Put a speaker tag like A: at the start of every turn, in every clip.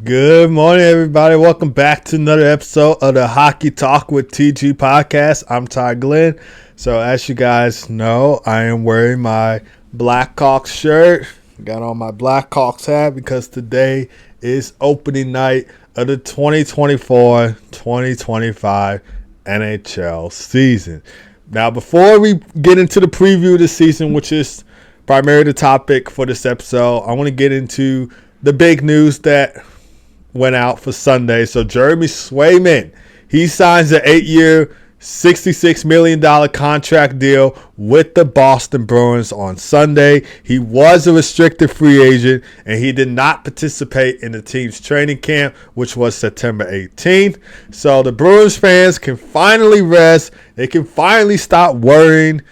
A: Good morning, everybody. Welcome back to another episode of the Hockey Talk with TG podcast. I'm Ty Glenn. So, as you guys know, I am wearing my Blackhawks shirt. Got on my Blackhawks hat because today is opening night of the 2024-2025 NHL season. Now, before we get into the preview of the season, which is primarily the topic for this episode, I want to get into the big news that went out for Sunday. So Jeremy Swayman, he signs an 8-year, $66 million contract deal with the Boston Bruins on Sunday. He was a restricted free agent, and he did not participate in the team's training camp, which was September 18th. So the Bruins fans can finally rest. They can finally stop worrying.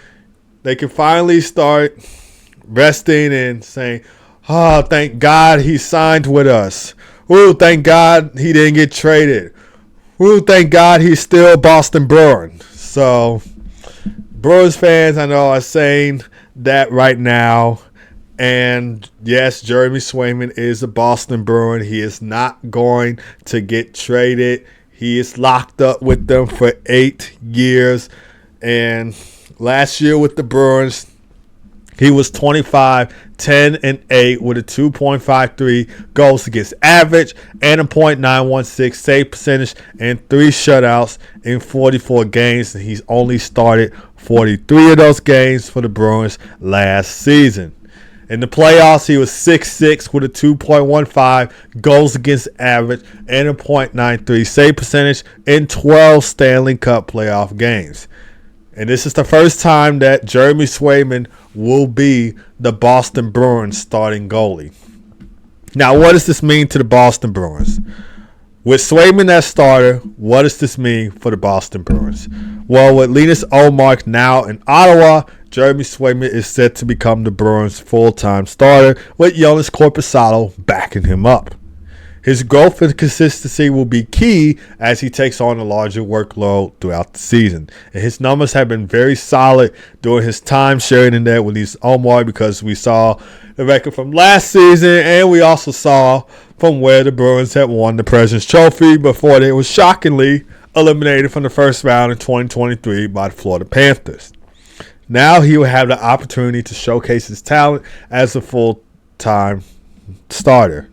A: They can finally start resting and saying, oh, thank God he signed with us. Ooh, thank God he didn't get traded. Ooh, thank God he's still Boston Bruin. So, Bruins fans, I know, are saying that right now. And yes, Jeremy Swayman is a Boston Bruin. He is not going to get traded. He is locked up with them for 8 years. And last year with the Bruins, he was 25, 10, and 8 with a 2.53 goals against average and a .916 save percentage and 3 shutouts in 44 games. And he's only started 43 of those games for the Bruins last season. In the playoffs, he was 6'6" with a 2.15 goals against average and a .93 save percentage in 12 Stanley Cup playoff games. And this is the first time that Jeremy Swayman will be the Boston Bruins starting goalie. Now, what does this mean to the Boston Bruins? With Swayman as starter, what does this mean for the Boston Bruins? Well, with Linus Ullmark now in Ottawa, Jeremy Swayman is set to become the Bruins' full-time starter, with Jonas Korpisalo backing him up. His growth and consistency will be key as he takes on a larger workload throughout the season. And his numbers have been very solid during his time sharing in there with these Omar, because we saw the record from last season, and we also saw from where the Bruins had won the President's Trophy before they were shockingly eliminated from the first round in 2023 by the Florida Panthers. Now he will have the opportunity to showcase his talent as a full-time starter.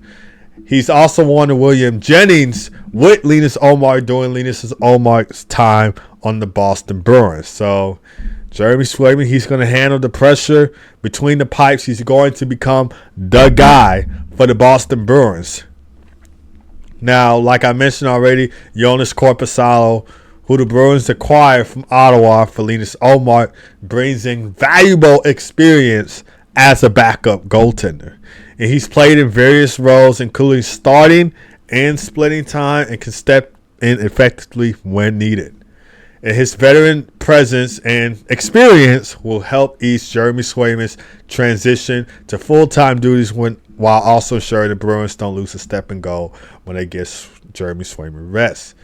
A: He's also won the William Jennings with Linus Ullmark during Linus Ullmark's time on the Boston Bruins. So Jeremy Swayman, he's going to handle the pressure between the pipes. He's going to become the guy for the Boston Bruins. Now, like I mentioned already, Jonas Korpisalo, who the Bruins acquired from Ottawa for Linus Ullmark, brings in valuable experience as a backup goaltender. And he's played in various roles, including starting and splitting time, and can step in effectively when needed. And his veteran presence and experience will help ease Jeremy Swayman's transition to full-time duties while also ensuring the Bruins don't lose a step and go when they get Jeremy Swayman rest.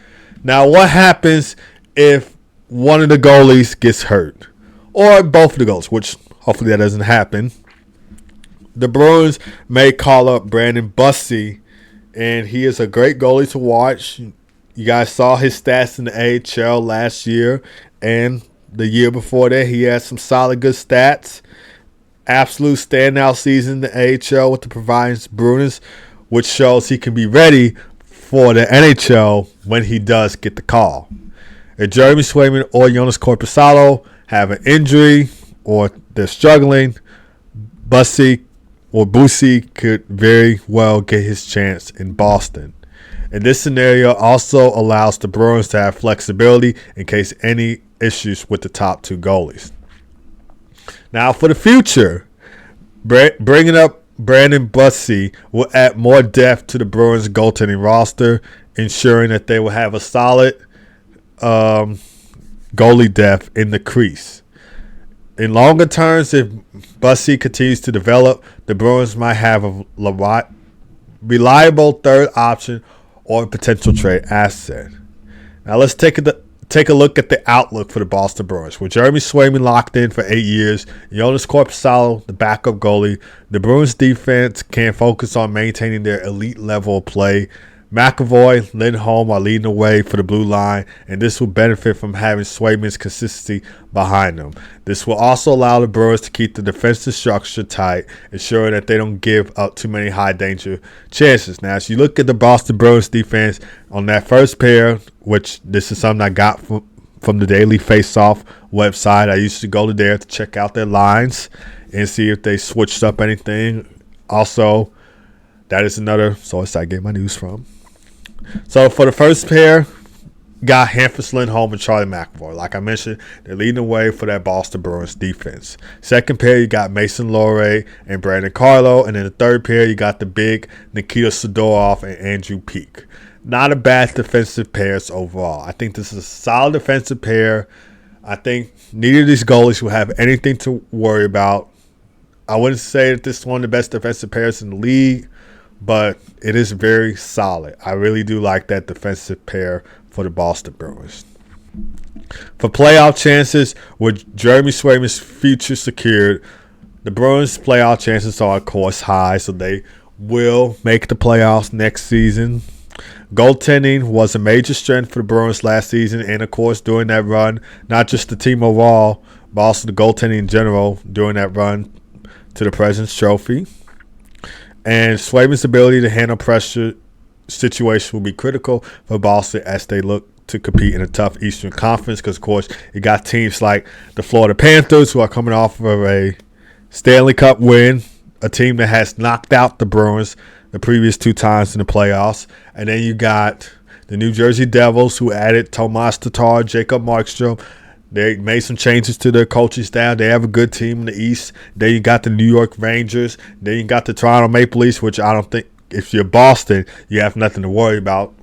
A: Now, what happens if one of the goalies gets hurt? Or both of the goalies, which hopefully that doesn't happen. The Bruins may call up Brandon Bussi, and he is a great goalie to watch. You guys saw his stats in the AHL last year, and the year before that, he had some solid good stats. Absolute standout season in the AHL with the Providence Bruins, which shows he can be ready for the NHL when he does get the call. If Jeremy Swayman or Jonas Korpisalo have an injury or they're struggling, Bussi could very well get his chance in Boston. And this scenario also allows the Bruins to have flexibility in case any issues with the top two goalies. Now, for the future, bringing up Brandon Bussi will add more depth to the Bruins' goaltending roster, ensuring that they will have a solid goalie depth in the crease. In longer terms, if Bussi continues to develop, the Bruins might have a reliable third option or a potential trade asset. Now let's take take a look at the outlook for the Boston Bruins. With Jeremy Swayman locked in for 8 years, Jonas Korpisalo, the backup goalie, the Bruins defense can focus on maintaining their elite level of play. McAvoy, Lindholm are leading the way for the blue line, and this will benefit from having Swayman's consistency behind them. This will also allow the Bruins to keep the defensive structure tight, ensuring that they don't give up too many high-danger chances. Now, as you look at the Boston Bruins defense on that first pair, which this is something I got from the Daily Face-Off website. I used to go to there to check out their lines and see if they switched up anything. Also, that is another source I get my news from. So for the first pair, got Hampus Lindholm and Charlie McAvoy. Like I mentioned, they're leading the way for that Boston Bruins defense. Second pair, you got Mason Lohrei and Brandon Carlo. And then the third pair, you got the big Nikita Zadorov and Andrew Peeke. Not a bad defensive pairs overall. I think this is a solid defensive pair. I think neither of these goalies will have anything to worry about. I wouldn't say that this is one of the best defensive pairs in the league, but it is very solid. I really do like that defensive pair for the Boston Bruins. For playoff chances, with Jeremy Swayman's future secured, the Bruins' playoff chances are, of course, high, so they will make the playoffs next season. Goaltending was a major strength for the Bruins last season, and, of course, during that run, not just the team overall, but also the goaltending in general during that run to the President's Trophy. And Swayman's ability to handle pressure situation will be critical for Boston as they look to compete in a tough Eastern Conference because, of course, you got teams like the Florida Panthers who are coming off of a Stanley Cup win, a team that has knocked out the Bruins the previous 2 times in the playoffs. And then you got the New Jersey Devils who added Tomas Tatar, Jacob Markstrom. They made some changes to their coaching staff. They have a good team in the East. Then you got the New York Rangers. Then you got the Toronto Maple Leafs, which I don't think, if you're Boston, you have nothing to worry about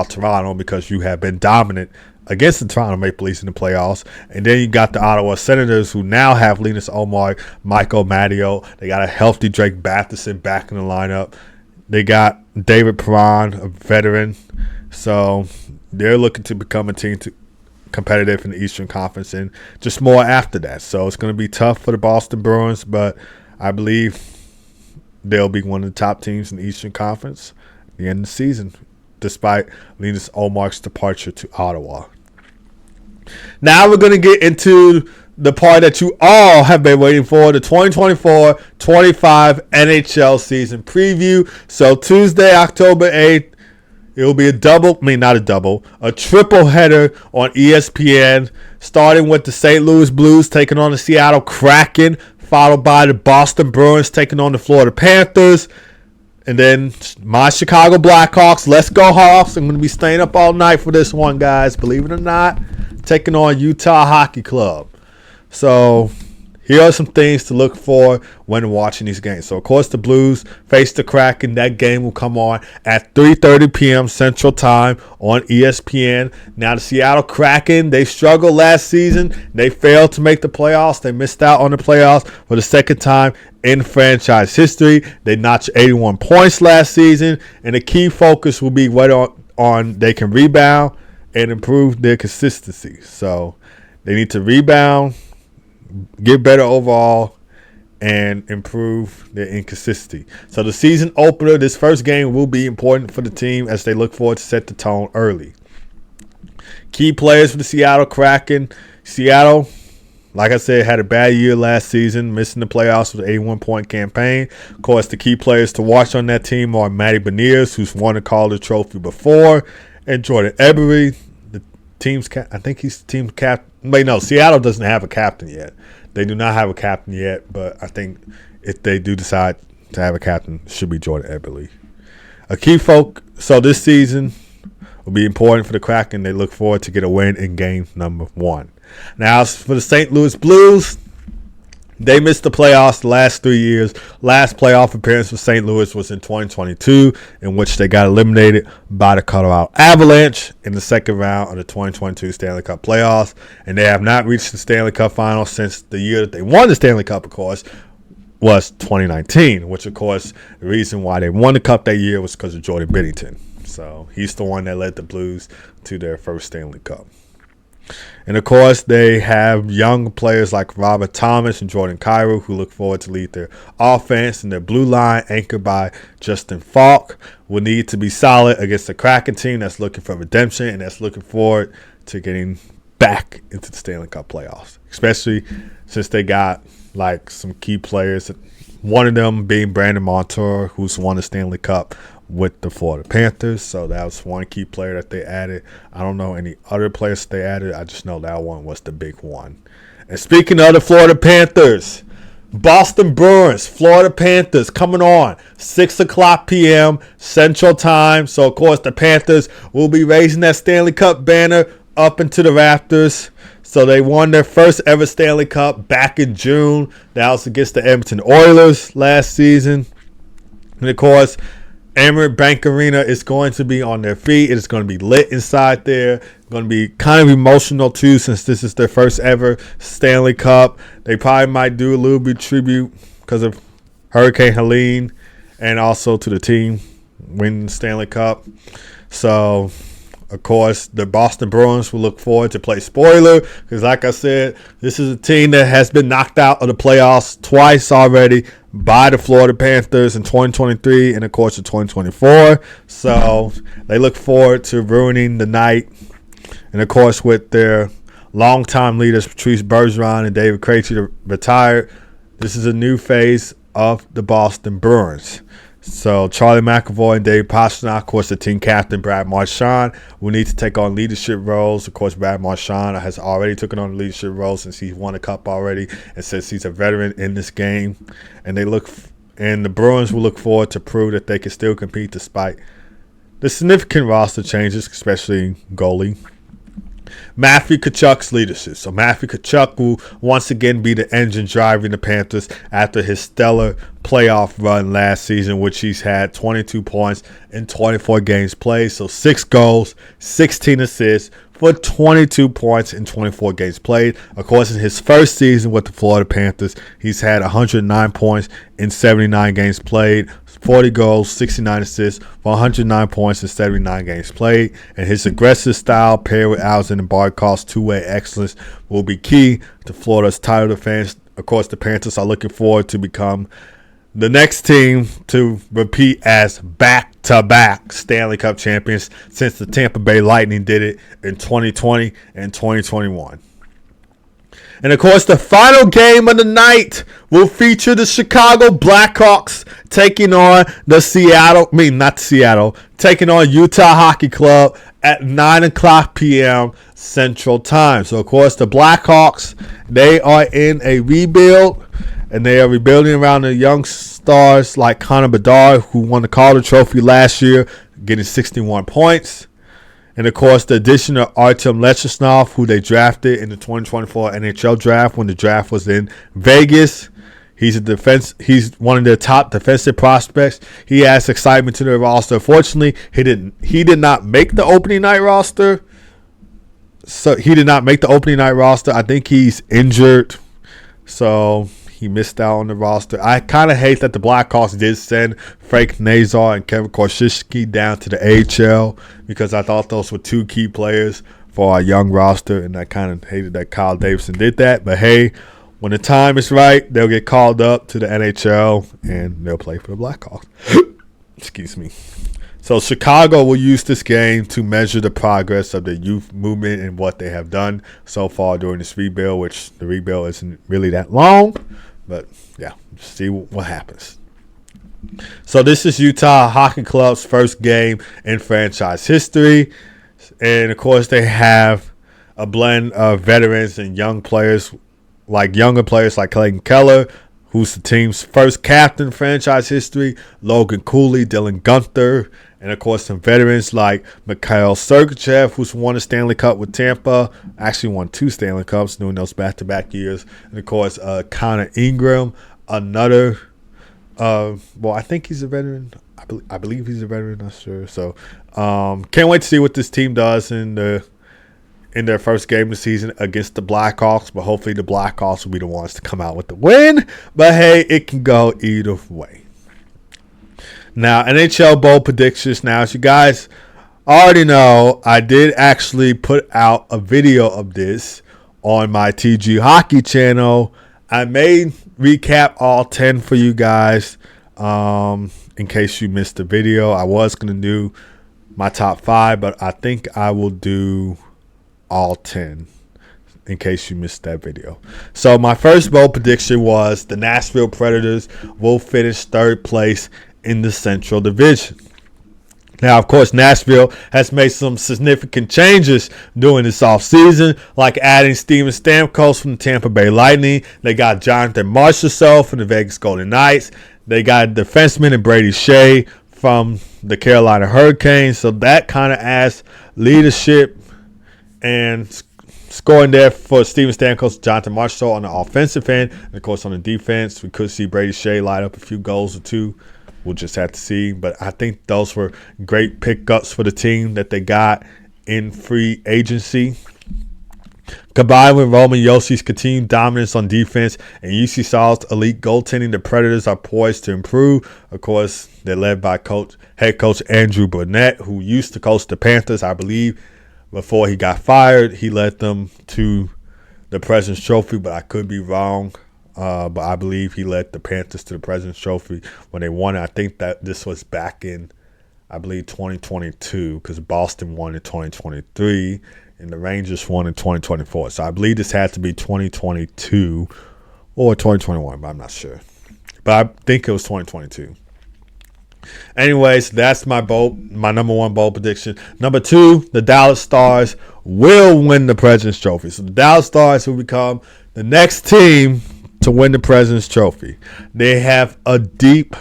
A: Toronto because you have been dominant against the Toronto Maple Leafs in the playoffs. And then you got the Ottawa Senators who now have Linus Ullmark, Michael Matteo. They got a healthy Drake Batherson back in the lineup. They got David Perron, a veteran. So they're looking to become a team to competitive in the Eastern Conference and just more after that. So it's going to be tough for the Boston Bruins, but I believe they'll be one of the top teams in the Eastern Conference at the end of the season, despite Linus Ullmark's departure to Ottawa. Now we're going to get into the part that you all have been waiting for, the 2024-25 NHL season preview. So Tuesday, October 8th, it will be a triple header on ESPN, starting with the St. Louis Blues taking on the Seattle Kraken, followed by the Boston Bruins taking on the Florida Panthers, and then my Chicago Blackhawks. Let's go Hawks. I'm going to be staying up all night for this one, guys, believe it or not, taking on Utah Hockey Club. So here are some things to look for when watching these games. So, of course, the Blues face the Kraken. That game will come on at 3:30 p.m. Central Time on ESPN. Now, the Seattle Kraken, they struggled last season. They failed to make the playoffs. They missed out on the playoffs for the second time in franchise history. They notched 81 points last season, and the key focus will be whether on they can rebound and improve their consistency. So, they need to rebound, get better overall, and improve their inconsistency. So the season opener, this first game will be important for the team as they look forward to set the tone early. Key players for the Seattle Kraken. Seattle, like I said, had a bad year last season, missing the playoffs with an 81-point campaign. Of course, the key players to watch on that team are Matty Beniers, who's won the Calder Trophy before, and Jordan Eberle, the team's I think he's team captain. Wait, no, Seattle doesn't have a captain yet. They do not have a captain yet, but I think if they do decide to have a captain, it should be Jordan Eberle. A key so this season will be important for the Kraken. They look forward to get a win in game number 1. Now, as for the St. Louis Blues, they missed the playoffs the last 3 years. Last playoff appearance for St. Louis was in 2022, in which they got eliminated by the Colorado Avalanche in the second round of the 2022 Stanley Cup playoffs. And they have not reached the Stanley Cup final since the year that they won the Stanley Cup, of course, was 2019, which, of course, the reason why they won the Cup that year was because of Jordan Binnington. So he's the one that led the Blues to their first Stanley Cup. And, of course, they have young players like Robert Thomas and Jordan Cairo who look forward to lead their offense. And their blue line, anchored by Justin Falk, will need to be solid against the Kraken team that's looking for redemption and that's looking forward to getting back into the Stanley Cup playoffs, especially since they got like some key players. One of them being Brandon Montour, who's won the Stanley Cup with the Florida Panthers. So that was one key player that they added. I don't know any other players they added. I just know that one was the big one. And speaking of the Florida Panthers, Boston Bruins, Florida Panthers coming on 6 o'clock p.m. Central Time. So, of course, the Panthers will be raising that Stanley Cup banner up into the rafters. So they won their first ever Stanley Cup back in June. That was against the Edmonton Oilers last season. And, of course, Emirates Bank Arena is going to be on their feet. It is going to be lit inside there. It's going to be kind of emotional, too, since this is their first ever Stanley Cup. They probably might do a little bit of tribute because of Hurricane Helene and also to the team winning the Stanley Cup. So, of course, the Boston Bruins will look forward to play spoiler because, like I said, this is a team that has been knocked out of the playoffs twice already by the Florida Panthers in 2023 and, of course, in 2024. So they look forward to ruining the night. And, of course, with their longtime leaders, Patrice Bergeron and David Krejci retired, this is a new phase of the Boston Bruins. So Charlie McAvoy and Dave Pastrnak, of course, the team captain Brad Marchand will need to take on leadership roles. Of course, Brad Marchand has already taken on leadership roles since he's won a cup already and since he's a veteran in this game. And the Bruins will look forward to prove that they can still compete despite the significant roster changes, especially goalie Matthew Tkachuk's leadership. So Matthew Tkachuk will once again be the engine driving the Panthers after his stellar playoff run last season, which he's had 22 points in 24 games played. So 6 goals, 16 assists for 22 points in 24 games played. Of course, in his first season with the Florida Panthers, he's had 109 points in 79 games played, 40 goals, 69 assists for 109 points in 79 games played. And his aggressive style paired with Alexander and Barkov's two-way excellence will be key to Florida's title defense. Of course, the Panthers are looking forward to become the next team to repeat as back-to-back Stanley Cup champions since the Tampa Bay Lightning did it in 2020 and 2021. And, of course, the final game of the night will feature the Chicago Blackhawks taking on taking on Utah Hockey Club at 9 o'clock p.m. Central Time. So, of course, the Blackhawks, they are in a rebuild, and they are rebuilding around the young stars like Connor Bedard, who won the Calder Trophy last year, getting 61 points. And, of course, the addition of Artem Lechesnov, who they drafted in the 2024 NHL draft when the draft was in Vegas. He's one of their top defensive prospects. He adds excitement to their roster. Fortunately, he did not make the opening night roster. I think he's injured. So he missed out on the roster. I kind of hate that the Blackhawks did send Frank Nazar and Kevin Korzystki down to the AHL because I thought those were two key players for our young roster, and I kind of hated that Kyle Davidson did that. But, hey, when the time is right, they'll get called up to the NHL, and they'll play for the Blackhawks. Excuse me. So Chicago will use this game to measure the progress of the youth movement and what they have done so far during this rebuild, which the rebuild isn't really that long. But, yeah, see what happens. So this is Utah Hockey Club's first game in franchise history. And, of course, they have a blend of veterans and younger players like Clayton Keller, who's the team's first captain in franchise history, Logan Cooley, Dylan Gunther, and, of course, some veterans like Mikhail Sergachev, who's won a Stanley Cup with Tampa, actually won 2 Stanley Cups during those back-to-back years. And, of course, Connor Ingram, another, I think he's a veteran. I believe he's a veteran, not sure. So, can't wait to see what this team does in their first game of the season against the Blackhawks. But hopefully the Blackhawks will be the ones to come out with the win. But, hey, it can go either way. Now, NHL Bowl predictions. Now, as you guys already know, I did actually put out a video of this on my TG Hockey channel. I may recap all 10 for you guys in case you missed the video. I was going to do my top 5, but I think I will do all 10 in case you missed that video. So my first bold prediction was the Nashville Predators will finish third place in the Central Division. Now, of course, Nashville has made some significant changes during this offseason, like adding Steven Stamkos from the Tampa Bay Lightning. They got Jonathan Marchessault from the Vegas Golden Knights. They got defenseman and Brady Shea from the Carolina Hurricanes. So that kind of adds leadership and scoring there for Steven Stamkos, Jonathan Marchessault on the offensive end. And, of course, on the defense, we could see Brady Shea light up a few goals or two. We'll just have to see. But I think those were great pickups for the team that they got in free agency. Combined with Roman Yoshi's continued dominance on defense and UC Saul's elite goaltending, the Predators are poised to improve. Of course, they're led by head coach Andrew Burnett, who used to coach the Panthers. I believe before he got fired, he led them to the President's Trophy, but I could be wrong. But I believe he led the Panthers to the President's Trophy when they won it. I think that this was back in, I believe, 2022, because Boston won in 2023 and the Rangers won in 2024. So I believe this had to be 2022 or 2021, but I'm not sure. But I think it was 2022. Anyways, that's my number one bold prediction. Number 2, the Dallas Stars will win the President's Trophy. So the Dallas Stars will become the next team to win the President's Trophy. They have a deep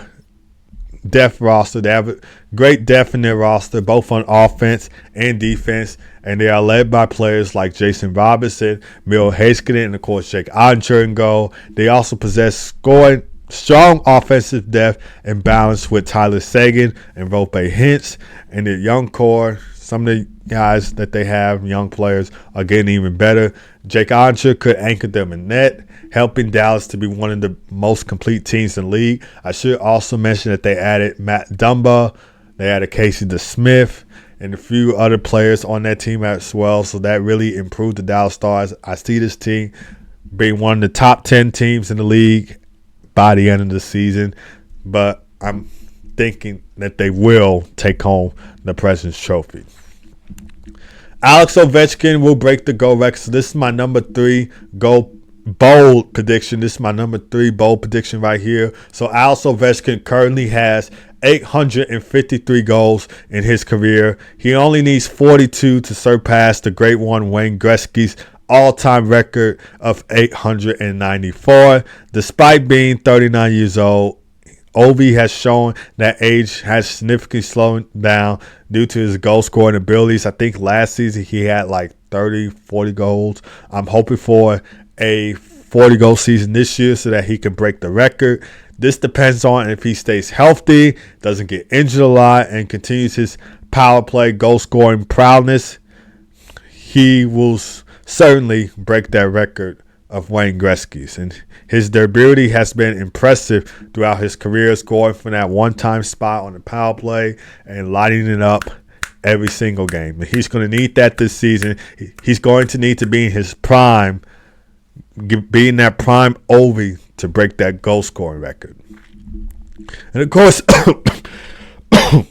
A: depth roster. They have a great depth in their roster, both on offense and defense, and they are led by players like Jason Robinson, Miro Heiskanen, and of course Jake Oettinger in goal. They also possess strong offensive depth and balance with Tyler Seguin and Roope Hintz, and their young core. Some of the guys that they have, young players, are getting even better. Jake Oettinger could anchor them in net, helping Dallas to be one of the most complete teams in the league. I should also mention that they added Matt Dumba, they added Casey DeSmith, and a few other players on that team as well. So that really improved the Dallas Stars. I see this team being one of the top 10 teams in the league by the end of the season, but I'm thinking that they will take home the President's Trophy. Alex Ovechkin will break the goal record. So this is my number 3 bold prediction. This is my number 3 bold prediction right here. So Alex Ovechkin currently has 853 goals in his career. He only needs 42 to surpass the great one Wayne Gretzky's all-time record of 894. Despite being 39 years old, Ovi has shown that age has significantly slowed down due to his goal-scoring abilities. I think last season he had like 30, 40 goals. I'm hoping for a 40-goal season this year so that he can break the record. This depends on if he stays healthy, doesn't get injured a lot, and continues his power play goal-scoring prowess. He will certainly break that record of Wayne Gretzky's, and his durability has been impressive throughout his career, scoring from that one-time spot on the power play and lighting it up every single game. And he's going to need that this season. He's going to need to be in his prime, being that prime Ovi to break that goal-scoring record. And of course,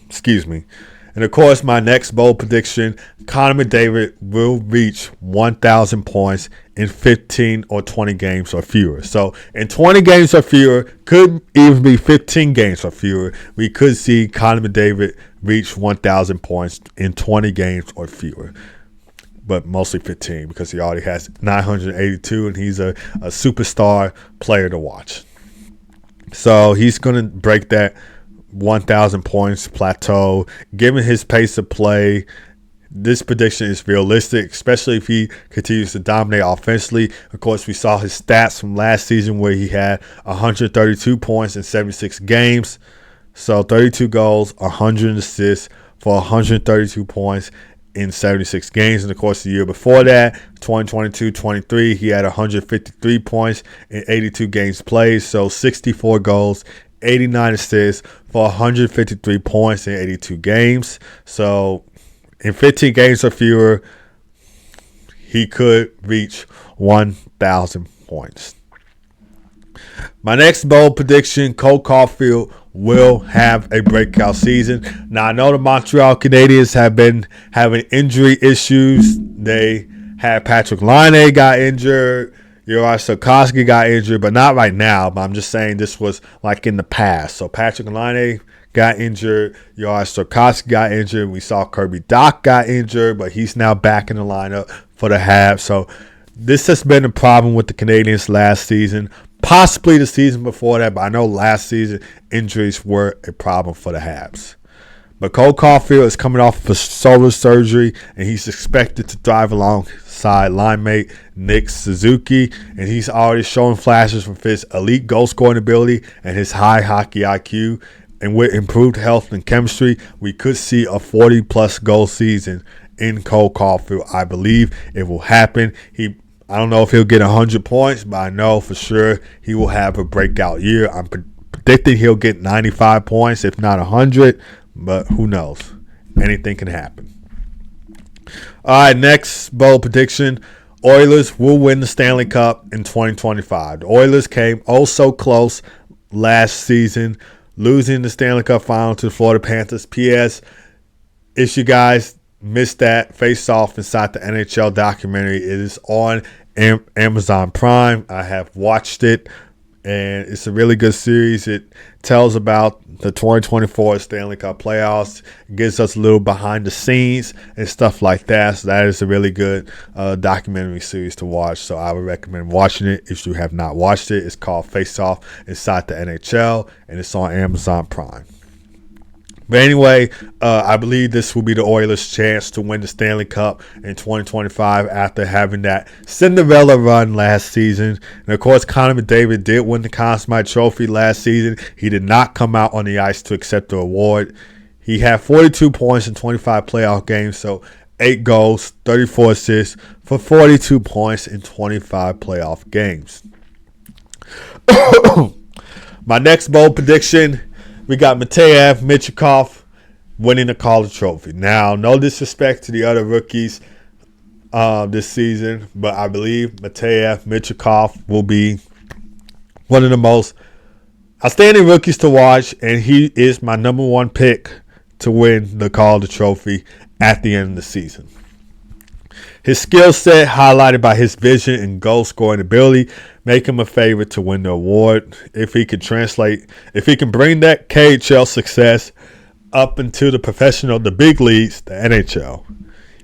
A: excuse me. And of course, my next bold prediction, Connor McDavid will reach 1,000 points in 15 or 20 games or fewer. So in 20 games or fewer, could even be 15 games or fewer, we could see Connor McDavid reach 1,000 points in 20 games or fewer. But mostly 15 because he already has 982 and he's a superstar player to watch. So he's going to break that 1,000 points plateau. Given his pace of play, this prediction is realistic, especially if he continues to dominate offensively. Of course, we saw his stats from last season where he had 132 points in 76 games. So 32 goals, 100 assists for 132 points in 76 games. And of course, the year before that, 2022-23, he had 153 points in 82 games played. So 64 goals, 89 assists for 153 points in 82 games. So in 15 games or fewer, he could reach 1,000 points. My next bold prediction, Cole Caulfield will have a breakout season. Now, I know the Montreal Canadiens have been having injury issues. They had Patrick Laine got injured. Juraj Slavkovsky got injured, but not right now. But I'm just saying this was like in the past. So Patrick Laine got injured. Juraj Slavkovsky got injured. We saw Kirby Dach got injured, but he's now back in the lineup for the Habs. So this has been a problem with the Canadiens last season. Possibly the season before that, but I know last season injuries were a problem for the Habs. But Cole Caulfield is coming off of a shoulder surgery, and he's expected to thrive alongside line mate Nick Suzuki, and he's already showing flashes from his elite goal-scoring ability and his high hockey IQ. And with improved health and chemistry, we could see a 40-plus goal season in Cole Caulfield. I believe it will happen. I don't know if he'll get 100 points, but I know for sure he will have a breakout year. I'm predicting he'll get 95 points, if not 100, but who knows? Anything can happen. All right, next bold prediction. Oilers will win the Stanley Cup in 2025. The Oilers came oh so close last season, losing the Stanley Cup final to the Florida Panthers. P.S. If you guys missed that face-off inside the NHL documentary, it is on Amazon Prime. I have watched it, and it's a really good series. It tells about the 2024 Stanley Cup playoffs. It gives us a little behind the scenes and stuff like that. So that is a really good documentary series to watch. So I would recommend watching it if you have not watched it. It's called Face Off Inside the NHL, and it's on Amazon Prime. But anyway, I believe this will be the Oilers' chance to win the Stanley Cup in 2025 after having that Cinderella run last season. And, of course, Connor McDavid did win the Conn Smythe Trophy last season. He did not come out on the ice to accept the award. He had 42 points in 25 playoff games, so 8 goals, 34 assists for 42 points in 25 playoff games. My next bold prediction, we got Mateev Michikov winning the Calder Trophy. Now, no disrespect to the other rookies this season, but I believe Mateev Michikov will be one of the most outstanding rookies to watch, and he is my number one pick to win the Calder Trophy at the end of the season. His skill set, highlighted by his vision and goal-scoring ability, make him a favorite to win the award. If he can bring that KHL success up into the big leagues, the NHL.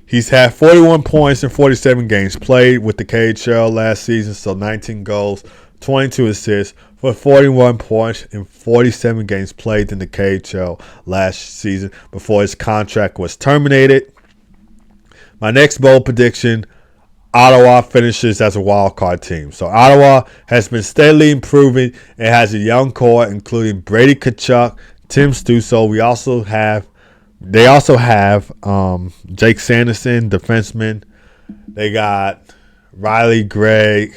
A: He's had 41 points in 47 games played with the KHL last season, so 19 goals, 22 assists for 41 points in 47 games played in the KHL last season before his contract was terminated. My next bold prediction, Ottawa finishes as a wild card team. So Ottawa has been steadily improving and has a young core, including Brady Tkachuk, Tim Stützle. They also have Jake Sanderson, defenseman. They got Riley Gregg.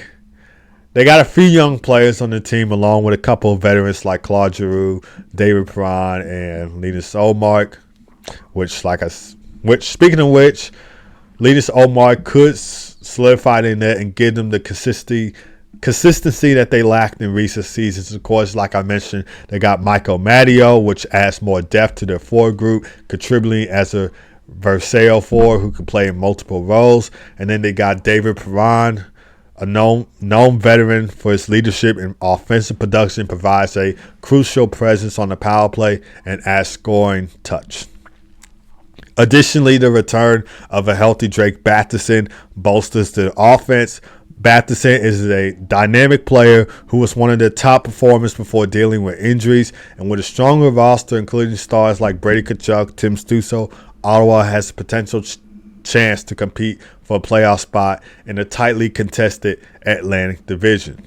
A: They got a few young players on the team, along with a couple of veterans like Claude Giroux, David Perron, and Linus Ullmark. Speaking of which, Linus Ullmark could solidify their net and give them the consistency that they lacked in recent seasons. Of course, like I mentioned, they got Michael Matteo, which adds more depth to their forward group, contributing as a versatile forward who can play in multiple roles. And then they got David Perron, a known veteran for his leadership in offensive production, provides a crucial presence on the power play and adds scoring touch. Additionally, the return of a healthy Drake Batherson bolsters the offense. Batherson is a dynamic player who was one of their top performers before dealing with injuries. And with a stronger roster, including stars like Brady Tkachuk, Tim Stützle, Ottawa has a potential chance to compete for a playoff spot in a tightly contested Atlantic Division.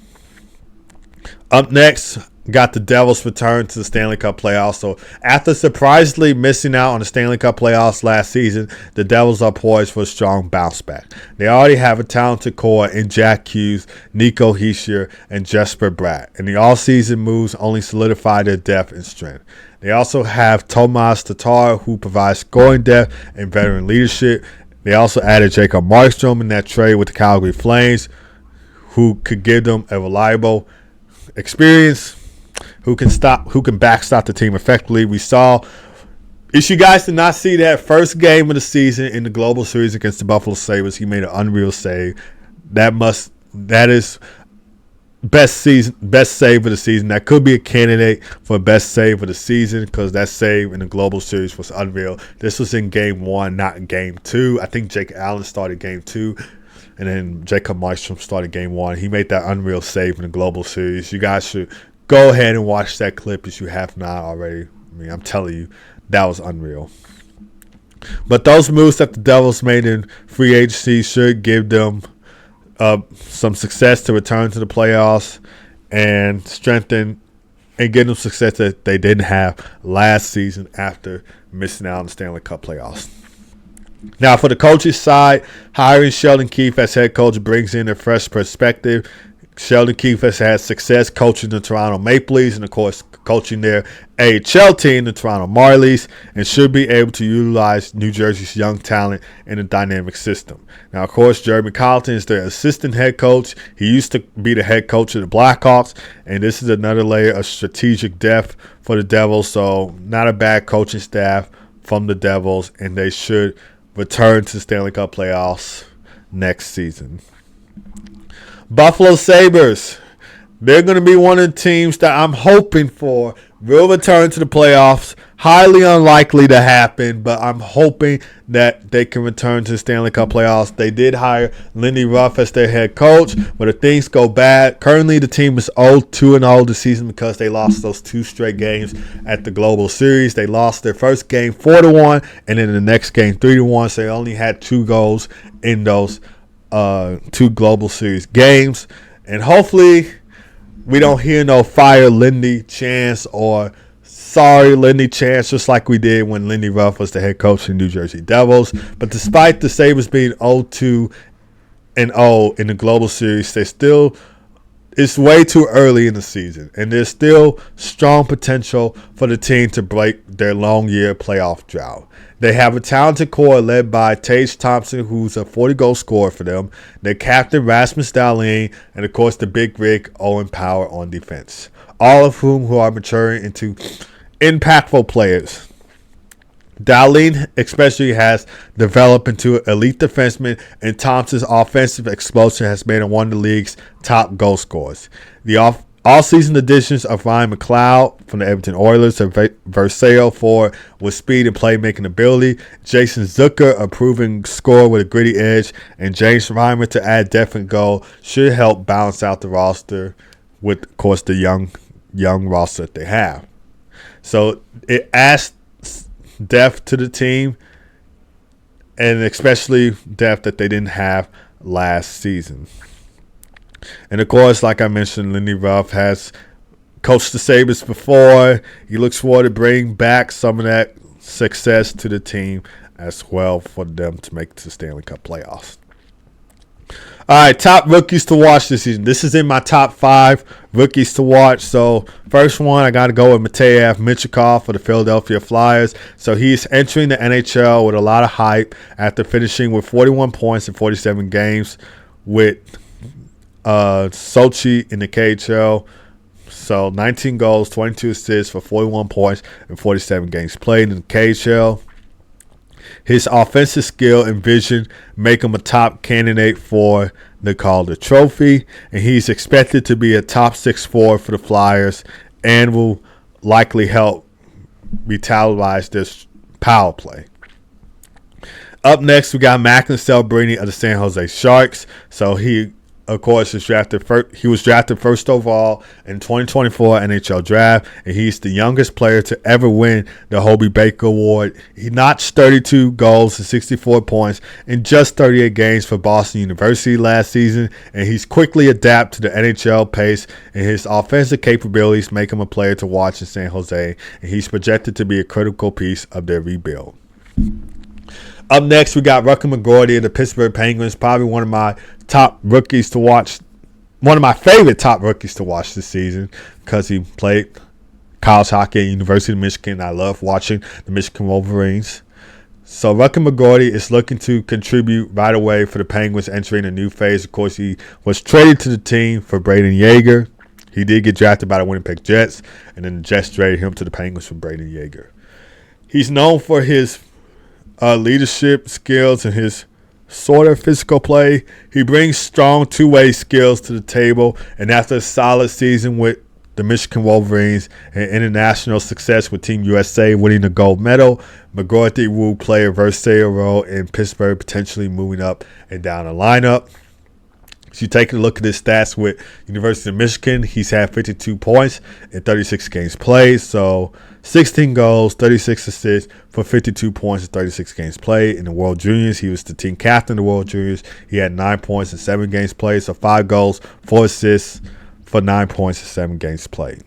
A: Up next, got the Devils return to the Stanley Cup playoffs. So after surprisingly missing out on the Stanley Cup playoffs last season, the Devils are poised for a strong bounce back. They already have a talented core in Jack Hughes, Nico Hischier, and Jesper Bratt. And the all-season moves only solidify their depth and strength. They also have Tomas Tatar, who provides scoring depth and veteran leadership. They also added Jacob Markstrom in that trade with the Calgary Flames, who could give them a reliable experience, who can backstop the team effectively. We saw, if you guys did not see that first game of the season in the Global Series against the Buffalo Sabres, he made an unreal save. That is best save of the season. That could be a candidate for best save of the season because that save in the Global Series was unreal. This was in Game 1, not in Game 2. I think Jake Allen started Game 2, and then Jacob Markstrom started Game 1. He made that unreal save in the Global Series. You guys should go ahead and watch that clip if you have not already. I mean, I'm telling you, that was unreal. But those moves that the Devils made in free agency should give them some success to return to the playoffs and strengthen and give them success that they didn't have last season after missing out on the Stanley Cup playoffs. Now, for the coaching side, hiring Sheldon Keefe as head coach brings in a fresh perspective. Sheldon Keefe has had success coaching the Toronto Maple Leafs and, of course, coaching their AHL team, the Toronto Marlies, and should be able to utilize New Jersey's young talent in a dynamic system. Now, of course, Jeremy Colleton is their assistant head coach. He used to be the head coach of the Blackhawks, and this is another layer of strategic depth for the Devils, so not a bad coaching staff from the Devils, and they should return to the Stanley Cup playoffs next season. Buffalo Sabres, they're going to be one of the teams that I'm hoping for will return to the playoffs. Highly unlikely to happen, but I'm hoping that they can return to the Stanley Cup playoffs. They did hire Lindy Ruff as their head coach, but if things go bad, currently the team is 0-2-0 this season because they lost those 2 straight games at the Global Series. They lost their first game 4-1, and then the next game 3-1, so they only had 2 goals in those 2 Global Series games. And hopefully we don't hear no fire Lindy chants or sorry Lindy chants, just like we did when Lindy Ruff was the head coach of the New Jersey Devils. But despite the Sabres being 0-2-0 in the Global Series, it's way too early in the season, and there's still strong potential for the team to break their long year playoff drought. They have a talented core led by Tage Thompson, who's a 40-goal scorer for them, their captain Rasmus Dahlin, and of course the big rig Owen Power on defense, all of whom who are maturing into impactful players. Dahlin especially has developed into an elite defenseman, and Thompson's offensive explosion has made him one of the league's top goal scorers. The all-season additions of Ryan McLeod from the Edmonton Oilers, a versatile forward with speed and playmaking ability, Jason Zucker, a proven scorer with a gritty edge, and James Reimer to add depth and goal should help balance out the roster with, of course, the young roster that they have. So it adds depth to the team, and especially depth that they didn't have last season. And of course, like I mentioned, Lindy Ruff has coached the Sabres before. He looks forward to bringing back some of that success to the team as well for them to make the Stanley Cup playoffs. All right, top rookies to watch this season. This is in my top 5 rookies to watch. So first one, I got to go with Matej Michikov for the Philadelphia Flyers. So he's entering the NHL with a lot of hype after finishing with 41 points in 47 games with Sochi in the KHL. So 19 goals, 22 assists for 41 points in 47 games played in the KHL. His offensive skill and vision make him a top candidate for the Calder Trophy, and he's expected to be a top 6 forward for the Flyers and will likely help revitalize this power play. Up next, we got Macklin Celebrini of the San Jose Sharks. So he, of course, was drafted first overall in 2024 NHL draft, and he's the youngest player to ever win the Hobey Baker Award. He notched 32 goals and 64 points in just 38 games for Boston University last season, and he's quickly adapted to the NHL pace, and his offensive capabilities make him a player to watch in San Jose, and he's projected to be a critical piece of their rebuild. Up next, we got Rucker McGroarty of the Pittsburgh Penguins, probably one of my top rookies to watch, one of my favorite top rookies to watch this season because he played college hockey at University of Michigan. I love watching the Michigan Wolverines. So Rucker McGrady is looking to contribute right away for the Penguins entering a new phase. Of course, he was traded to the team for Braden Yeager. He did get drafted by the Winnipeg Jets, and then the Jets traded him to the Penguins for Braden Yeager. He's known for his leadership skills and his sort of physical play. He brings strong two-way skills to the table, and after a solid season with the Michigan Wolverines and international success with Team USA winning the gold medal, McGrady will play a versatile role in Pittsburgh, potentially moving up and down the lineup. So you take a look at his stats with University of Michigan. He's had 52 points in 36 games played. So 16 goals, 36 assists for 52 points in 36 games played. In the World Juniors, he was the team captain of the World Juniors. He had 9 points in 7 games played. So 5 goals, 4 assists for 9 points in 7 games played.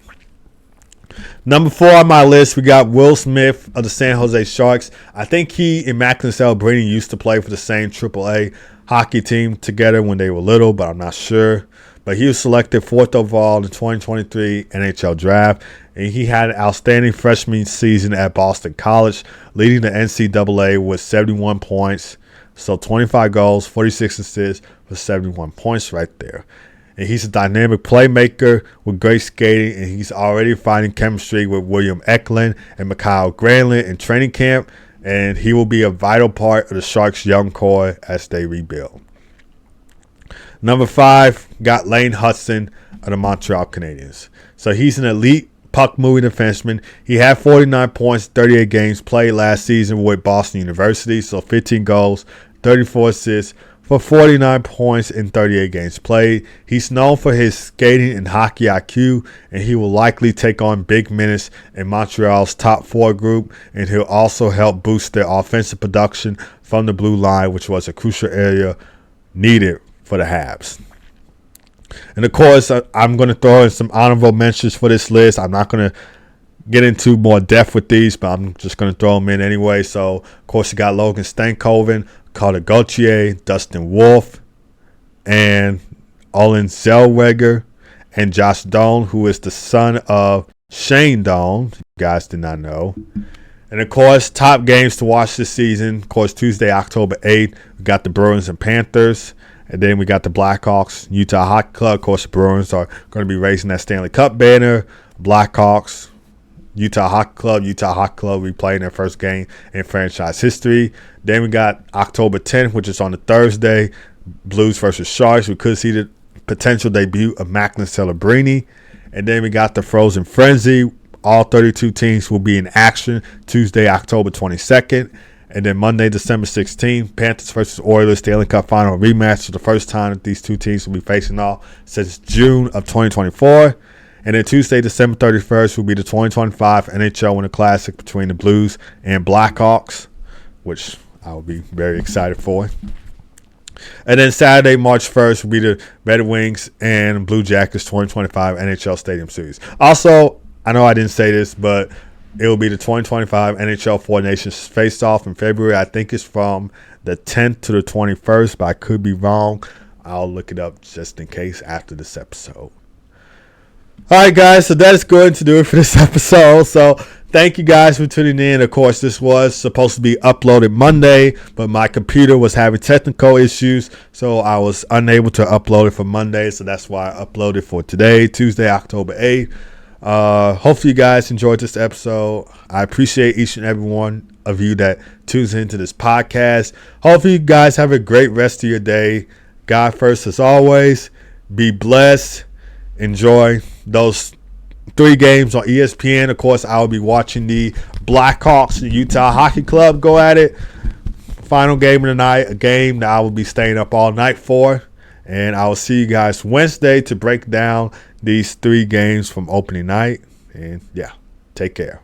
A: Number 4 on my list, we got Will Smith of the San Jose Sharks. I think he and Macklin Celebrini used to play for the same AAA hockey team together when they were little, but I'm not sure. But he was selected 4th overall in the 2023 NHL Draft, and he had an outstanding freshman season at Boston College, leading the NCAA with 71 points. So 25 goals, 46 assists for 71 points right there. And he's a dynamic playmaker with great skating, and he's already finding chemistry with William Eklund and Mikhail Granlund in training camp, and he will be a vital part of the Sharks' young core as they rebuild. Number 5, got Lane Hudson of the Montreal Canadiens. So he's an elite puck-moving defenseman. He had 49 points, 38 games played last season with Boston University, so 15 goals, 34 assists, for 49 points in 38 games played. He's known for his skating and hockey IQ, and he will likely take on big minutes in Montreal's top 4 group, and he'll also help boost their offensive production from the blue line, which was a crucial area needed for the Habs. And of course, I'm going to throw in some honorable mentions for this list. I'm not going to get into more depth with these, but I'm just going to throw them in anyway. So, of course, you got Logan Stankoven, Carter Gauthier, Dustin Wolf, and Olin Zellweger, and Josh Doan, who is the son of Shane Doan. You guys did not know. And, of course, top games to watch this season. Of course, Tuesday, October 8th, we got the Bruins and Panthers. And then we got the Blackhawks, Utah Hockey Club. Of course, the Bruins are going to be raising that Stanley Cup banner. Blackhawks, Utah Hockey Club, we playing their first game in franchise history. Then we got October 10th, which is on a Thursday, Blues versus Sharks. We could see the potential debut of Macklin Celebrini. And then we got the Frozen Frenzy. All 32 teams will be in action Tuesday, October 22nd. And then Monday, December 16th, Panthers versus Oilers Stanley Cup final rematch. For the first time that these two teams will be facing off since June of 2024. And then Tuesday, December 31st, will be the 2025 NHL Winter Classic between the Blues and Blackhawks, which I will be very excited for. And then Saturday, March 1st, will be the Red Wings and Blue Jackets 2025 NHL Stadium Series. Also, I know I didn't say this, but it will be the 2025 NHL Four Nations Face-Off in February. I think it's from the 10th to the 21st, but I could be wrong. I'll look it up just in case after this episode. All right, guys, so that is going to do it for this episode. So thank you guys for tuning in. Of course, this was supposed to be uploaded Monday, but my computer was having technical issues, so I was unable to upload it for Monday. So that's why I uploaded for today, Tuesday, October 8th. Hopefully you guys enjoyed this episode. I appreciate each and every one of you that tunes into this podcast. Hopefully you guys have a great rest of your day. God first as always. Be blessed. Enjoy those 3 games on ESPN. Of course, I will be watching the Blackhawks and Utah Hockey Club go at it. Final game of the night, a game that I will be staying up all night for. And I will see you guys Wednesday to break down these 3 games from opening night. And yeah, take care.